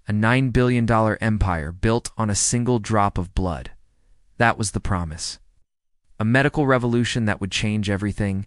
a $9 billion empire built on a single drop of blood. That was the promise. A medical revolution that would change everything,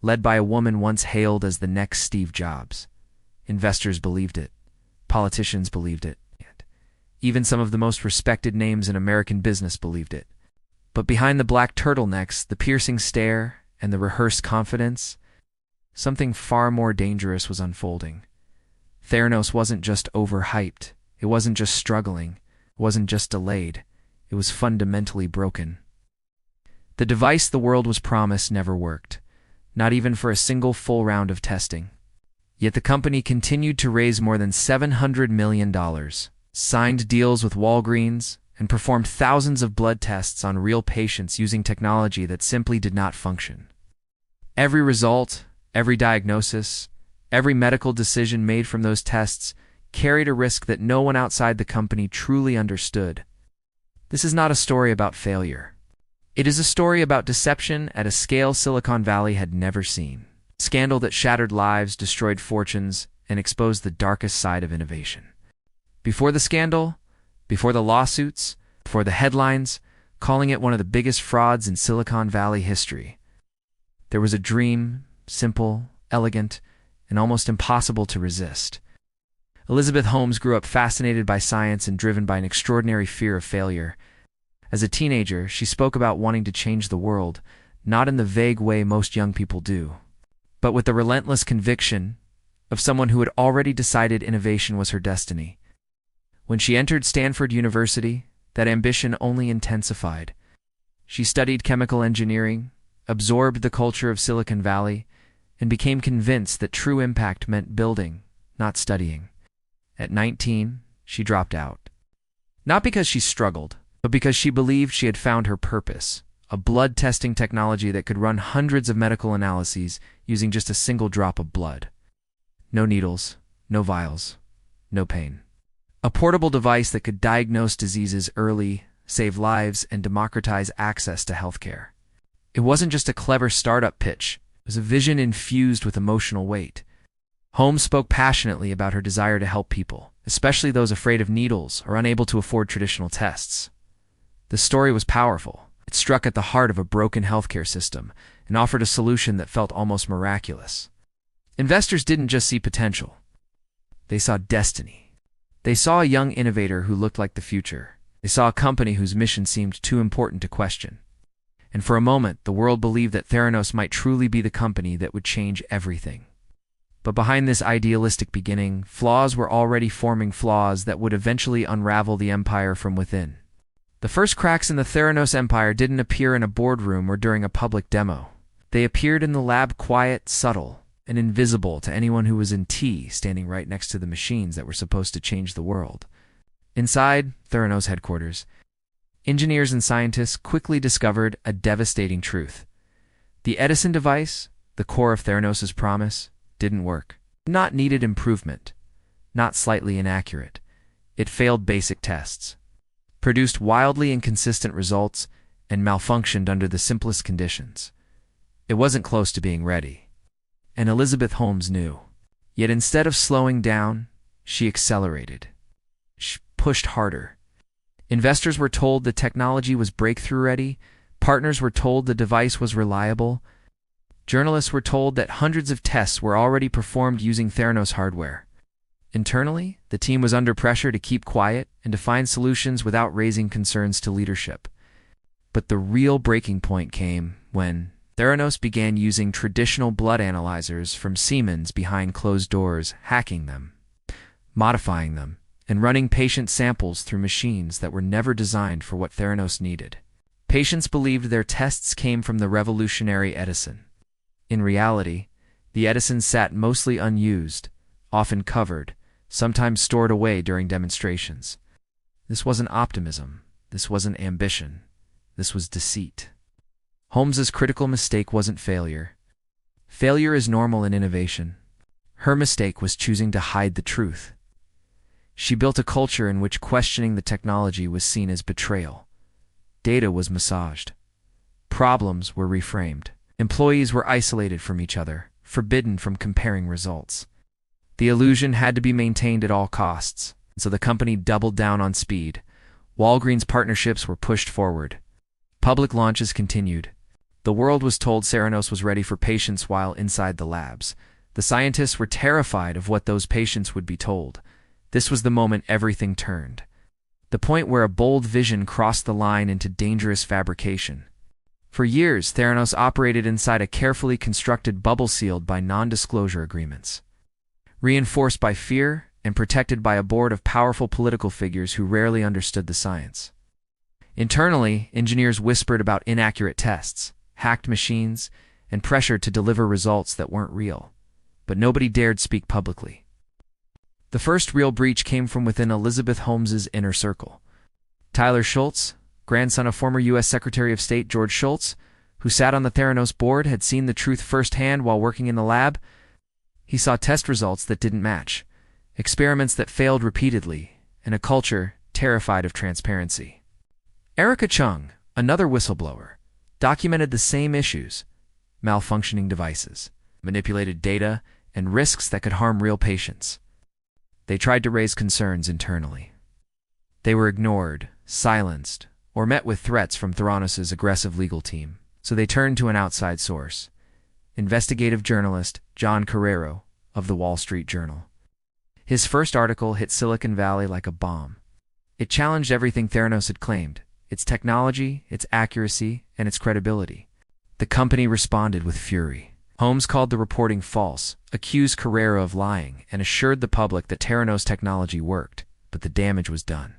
led by a woman once hailed as the next Steve Jobs. Investors believed it. Politicians believed it. Even some of the most respected names in American business believed it. But behind the black turtlenecks, the piercing stare, and the rehearsed confidence, something far more dangerous was unfolding. Theranos wasn't just overhyped. It wasn't just struggling. It wasn't just delayed. It was fundamentally broken. The device the world was promised never worked, not even for a single full round of testing. Yet the company continued to raise more than $700 million, signed deals with Walgreens, and performed thousands of blood tests on real patients using technology that simply did not function. Every result, every diagnosis, every medical decision made from those tests carried a risk that no one outside the company truly understood. This is not a story about failure. It is a story about deception at a scale Silicon Valley had never seen. Scandal that shattered lives, destroyed fortunes, and exposed the darkest side of innovation. Before the scandal, before the lawsuits, before the headlines, calling it one of the biggest frauds in Silicon Valley history, there was a dream, simple, elegant, and almost impossible to resist. Elizabeth Holmes grew up fascinated by science and driven by an extraordinary fear of failure. As a teenager, she spoke about wanting to change the world, not in the vague way most young people do, but with the relentless conviction of someone who had already decided innovation was her destiny. When she entered Stanford University, that ambition only intensified. She studied chemical engineering, absorbed the culture of Silicon Valley, and became convinced that true impact meant building, not studying. At 19, she dropped out. Not because she struggled, but because she believed she had found her purpose, a blood testing technology that could run hundreds of medical analyses using just a single drop of blood. No needles, no vials, no pain. A portable device that could diagnose diseases early, save lives, and democratize access to healthcare. It wasn't just a clever startup pitch. It was a vision infused with emotional weight. Holmes spoke passionately about her desire to help people, especially those afraid of needles or unable to afford traditional tests. The story was powerful. It struck at the heart of a broken healthcare system and offered a solution that felt almost miraculous. Investors didn't just see potential. They saw destiny. They saw a young innovator who looked like the future. They saw a company whose mission seemed too important to question. And for a moment, the world believed that Theranos might truly be the company that would change everything. But behind this idealistic beginning, flaws were already forming, flaws that would eventually unravel the empire from within. The first cracks in the Theranos empire didn't appear in a boardroom or during a public demo. They appeared in the lab, quiet, subtle, and invisible to anyone who was in T, standing right next to the machines that were supposed to change the world. Inside Theranos headquarters, engineers and scientists quickly discovered a devastating truth. The Edison device, the core of Theranos' promise, didn't work. Not needed improvement, not slightly inaccurate. It failed basic tests, produced wildly inconsistent results, and malfunctioned under the simplest conditions. It wasn't close to being ready. And Elizabeth Holmes knew. Yet instead of slowing down, she accelerated. She pushed harder. Investors were told the technology was breakthrough-ready. Partners were told the device was reliable. Journalists were told that hundreds of tests were already performed using Theranos hardware. Internally, the team was under pressure to keep quiet and to find solutions without raising concerns to leadership. But the real breaking point came when Theranos began using traditional blood analyzers from Siemens behind closed doors, hacking them, modifying them, and running patient samples through machines that were never designed for what Theranos needed. Patients believed their tests came from the revolutionary Edison. In reality, the Edison sat mostly unused, often covered, sometimes stored away during demonstrations. This wasn't optimism. This wasn't ambition. This was deceit. Holmes's critical mistake wasn't failure. Failure is normal in innovation. Her mistake was choosing to hide the truth. She built a culture in which questioning the technology was seen as betrayal. Data was massaged. Problems were reframed. Employees were isolated from each other, forbidden from comparing results. The illusion had to be maintained at all costs. So the company doubled down on speed. Walgreens partnerships were pushed forward. Public launches continued. The world was told Theranos was ready for patients while inside the labs. The scientists were terrified of what those patients would be told. This was the moment everything turned. The point where a bold vision crossed the line into dangerous fabrication. For years, Theranos operated inside a carefully constructed bubble sealed by non-disclosure agreements. Reinforced by fear and protected by a board of powerful political figures who rarely understood the science. Internally, engineers whispered about inaccurate tests, hacked machines, and pressure to deliver results that weren't real. But nobody dared speak publicly. The first real breach came from within Elizabeth Holmes's inner circle. Tyler Shultz, grandson of former U.S. Secretary of State George Shultz, who sat on the Theranos board, had seen the truth firsthand while working in the lab. He saw test results that didn't match, experiments that failed repeatedly, and a culture terrified of transparency. Erica Chung, another whistleblower, documented the same issues: malfunctioning devices, manipulated data, and risks that could harm real patients. They tried to raise concerns internally. They were ignored, silenced, or met with threats from Theranos' aggressive legal team, so they turned to an outside source: investigative journalist John Carrero of the Wall Street Journal. His first article hit Silicon Valley like a bomb. It challenged everything Theranos had claimed: its technology, its accuracy, and its credibility. The company responded with fury. Holmes called the reporting false, accused Carrero of lying, and assured the public that Theranos technology worked, but the damage was done.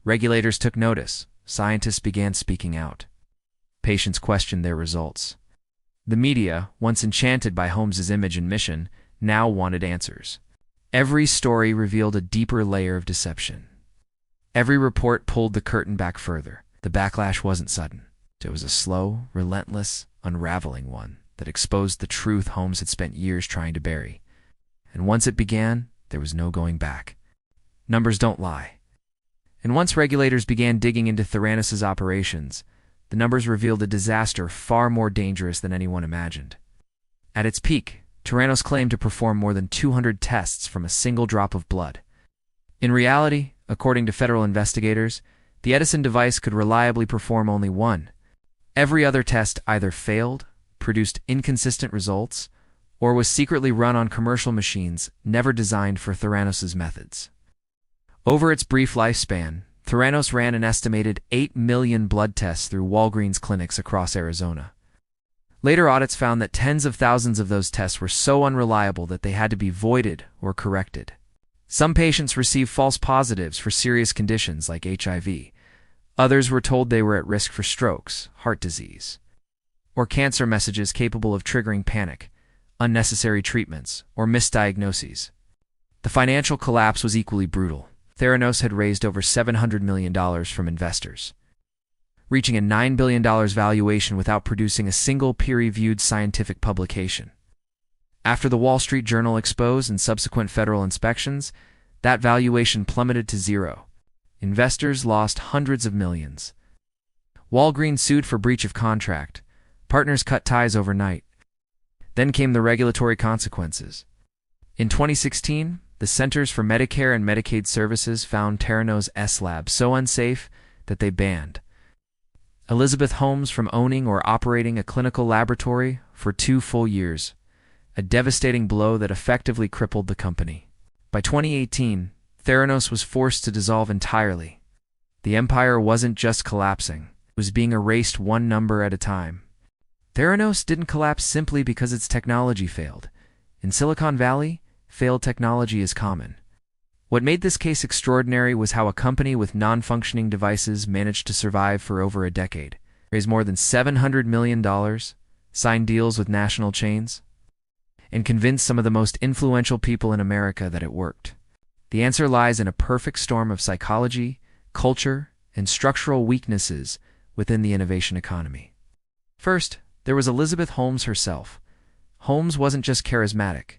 Regulators took notice. Scientists began speaking out. Patients questioned their results. The media, once enchanted by Holmes's image and mission, now wanted answers. Every story revealed a deeper layer of deception. Every report pulled the curtain back further. The backlash wasn't sudden. It was a slow, relentless, unraveling one that exposed the truth Holmes had spent years trying to bury. And once it began, there was no going back. Numbers don't lie. And once regulators began digging into Theranos' operations, the numbers revealed a disaster far more dangerous than anyone imagined. At its peak, Theranos claimed to perform more than 200 tests from a single drop of blood. In reality, according to federal investigators, the Edison device could reliably perform only one. Every other test either failed, produced inconsistent results, or was secretly run on commercial machines never designed for Theranos' methods. Over its brief lifespan, Theranos ran an estimated 8 million blood tests through Walgreens clinics across Arizona. Later audits found that tens of thousands of those tests were so unreliable that they had to be voided or corrected. Some patients received false positives for serious conditions like HIV. Others were told they were at risk for strokes, heart disease, or cancer messages capable of triggering panic, unnecessary treatments, or misdiagnoses. The financial collapse was equally brutal. Theranos had raised over $700 million from investors, reaching a $9 billion valuation without producing a single peer-reviewed scientific publication. After the Wall Street Journal expose and subsequent federal inspections, that valuation plummeted to zero. Investors lost hundreds of millions. Walgreens sued for breach of contract. Partners cut ties overnight. Then came the regulatory consequences. In 2016, the Centers for Medicare and Medicaid Services found Theranos' S-Lab so unsafe that they banned Elizabeth Holmes from owning or operating a clinical laboratory for 2 full years, a devastating blow that effectively crippled the company. By 2018, Theranos was forced to dissolve entirely. The empire wasn't just collapsing, it was being erased one number at a time. Theranos didn't collapse simply because its technology failed. In Silicon Valley, failed technology is common. What made this case extraordinary was how a company with non-functioning devices managed to survive for over a decade, raise more than $700 million, sign deals with national chains, and convince some of the most influential people in America that it worked. The answer lies in a perfect storm of psychology, culture, and structural weaknesses within the innovation economy. First, there was Elizabeth Holmes herself. Holmes wasn't just charismatic.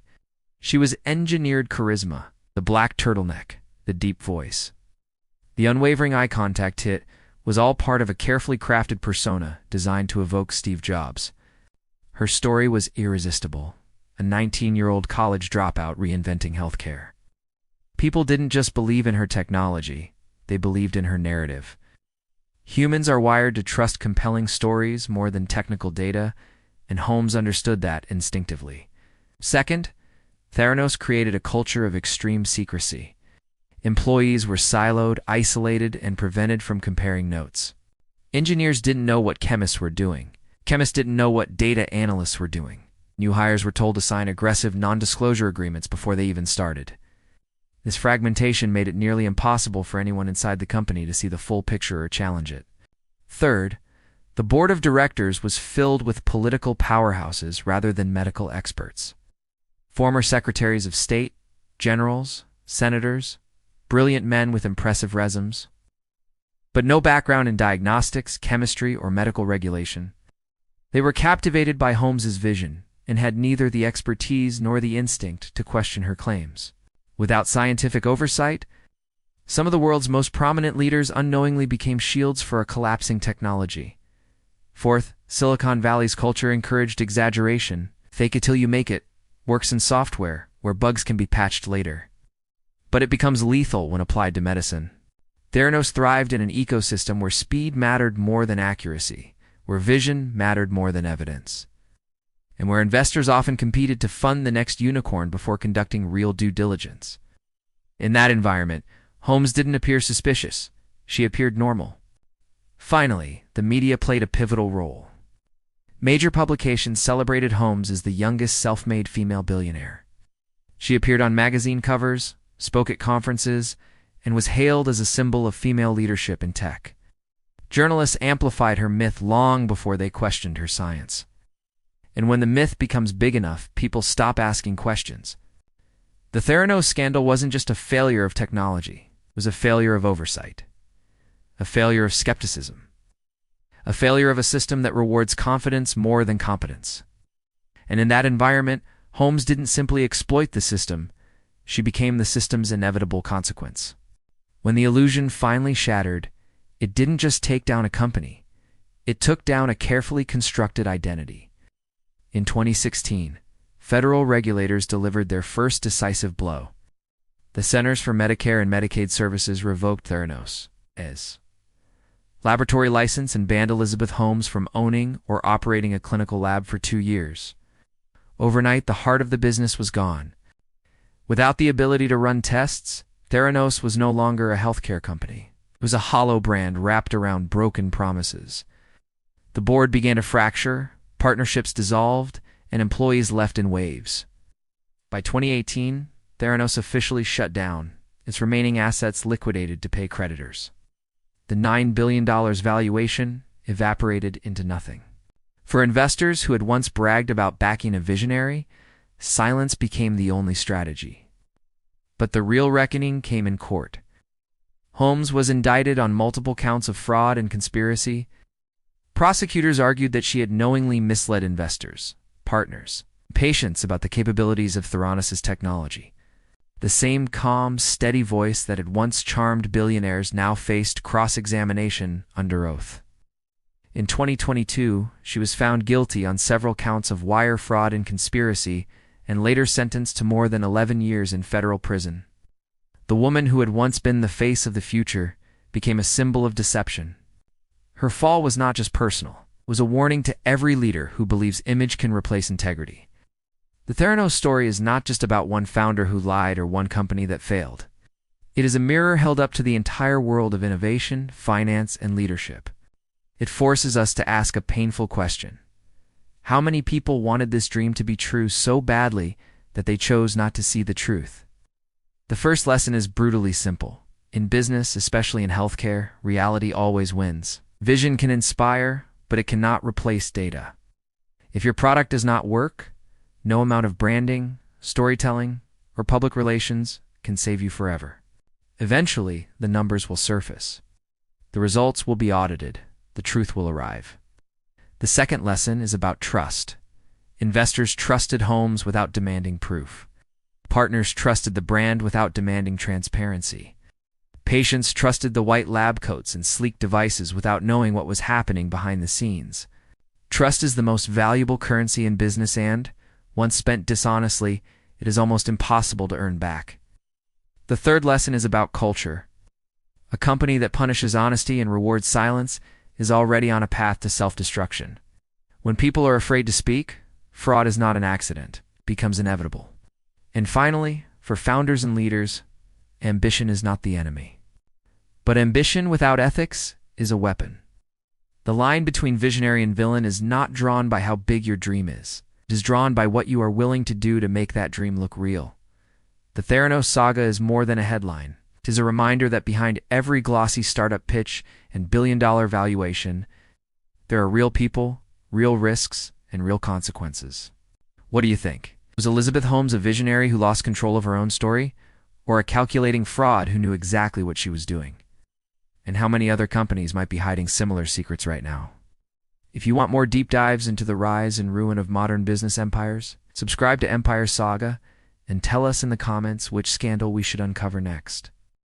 She was engineered charisma, the black turtleneck, the deep voice. The unwavering eye contact hit was all part of a carefully crafted persona designed to evoke Steve Jobs. Her story was irresistible, a 19-year-old college dropout reinventing healthcare. People didn't just believe in her technology, they believed in her narrative. Humans are wired to trust compelling stories more than technical data, and Holmes understood that instinctively. Second, Theranos created a culture of extreme secrecy. Employees were siloed, isolated, and prevented from comparing notes. Engineers didn't know what chemists were doing. Chemists didn't know what data analysts were doing. New hires were told to sign aggressive non-disclosure agreements before they even started. This fragmentation made it nearly impossible for anyone inside the company to see the full picture or challenge it. Third, the board of directors was filled with political powerhouses rather than medical experts. Former secretaries of state, generals, senators, brilliant men with impressive resumes, but no background in diagnostics, chemistry, or medical regulation. They were captivated by Holmes's vision and had neither the expertise nor the instinct to question her claims. Without scientific oversight, some of the world's most prominent leaders unknowingly became shields for a collapsing technology. Fourth, Silicon Valley's culture encouraged exaggeration. Fake it till you make it works in software, where bugs can be patched later. But it becomes lethal when applied to medicine. Theranos thrived in an ecosystem where speed mattered more than accuracy, where vision mattered more than evidence, and where investors often competed to fund the next unicorn before conducting real due diligence. In that environment, Holmes didn't appear suspicious. She appeared normal. Finally, the media played a pivotal role. Major publications celebrated Holmes as the youngest self-made female billionaire. She appeared on magazine covers, spoke at conferences, and was hailed as a symbol of female leadership in tech. Journalists amplified her myth long before they questioned her science. And when the myth becomes big enough, people stop asking questions. The Theranos scandal wasn't just a failure of technology. It was a failure of oversight. A failure of skepticism. A failure of a system that rewards confidence more than competence. And in that environment, Holmes didn't simply exploit the system. She became the system's inevitable consequence. When the illusion finally shattered, it didn't just take down a company. It took down a carefully constructed identity. In 2016, federal regulators delivered their first decisive blow. The Centers for Medicare and Medicaid Services revoked Theranos' laboratory license and banned Elizabeth Holmes from owning or operating a clinical lab for 2 years. Overnight, the heart of the business was gone. Without the ability to run tests, Theranos was no longer a healthcare company. It was a hollow brand wrapped around broken promises. The board began to fracture, partnerships dissolved, and employees left in waves. By 2018, Theranos officially shut down, its remaining assets liquidated to pay creditors. The $9 billion valuation evaporated into nothing. For investors who had once bragged about backing a visionary, silence became the only strategy. But the real reckoning came in court. Holmes was indicted on multiple counts of fraud and conspiracy. Prosecutors argued that she had knowingly misled investors, partners, and patients about the capabilities of Theranos' technology. The same calm, steady voice that had once charmed billionaires now faced cross-examination under oath. In 2022, she was found guilty on several counts of wire fraud and conspiracy, and later sentenced to more than 11 years in federal prison. The woman who had once been the face of the future became a symbol of deception. Her fall was not just personal. It was a warning to every leader who believes image can replace integrity. The Theranos story is not just about one founder who lied or one company that failed. It is a mirror held up to the entire world of innovation, finance, and leadership. It forces us to ask a painful question. How many people wanted this dream to be true so badly that they chose not to see the truth? The first lesson is brutally simple. In business, especially in healthcare, reality always wins. Vision can inspire, but it cannot replace data. If your product does not work, no amount of branding, storytelling, or public relations can save you forever. Eventually, the numbers will surface. The results will be audited. The truth will arrive. The second lesson is about trust. Investors trusted Holmes without demanding proof. Partners trusted the brand without demanding transparency. Patients trusted the white lab coats and sleek devices without knowing what was happening behind the scenes. Trust is the most valuable currency in business and, once spent dishonestly, it is almost impossible to earn back. The third lesson is about culture. A company that punishes honesty and rewards silence is already on a path to self-destruction. When people are afraid to speak, fraud is not an accident, it becomes inevitable. And finally, for founders and leaders, ambition is not the enemy. But ambition without ethics is a weapon. The line between visionary and villain is not drawn by how big your dream is. It is drawn by what you are willing to do to make that dream look real. The Theranos saga is more than a headline. It is a reminder that behind every glossy startup pitch and billion-dollar valuation, there are real people, real risks, and real consequences. What do you think? Was Elizabeth Holmes a visionary who lost control of her own story, or a calculating fraud who knew exactly what she was doing? And how many other companies might be hiding similar secrets right now? If you want more deep dives into the rise and ruin of modern business empires, subscribe to Empire Saga and tell us in the comments which scandal we should uncover next.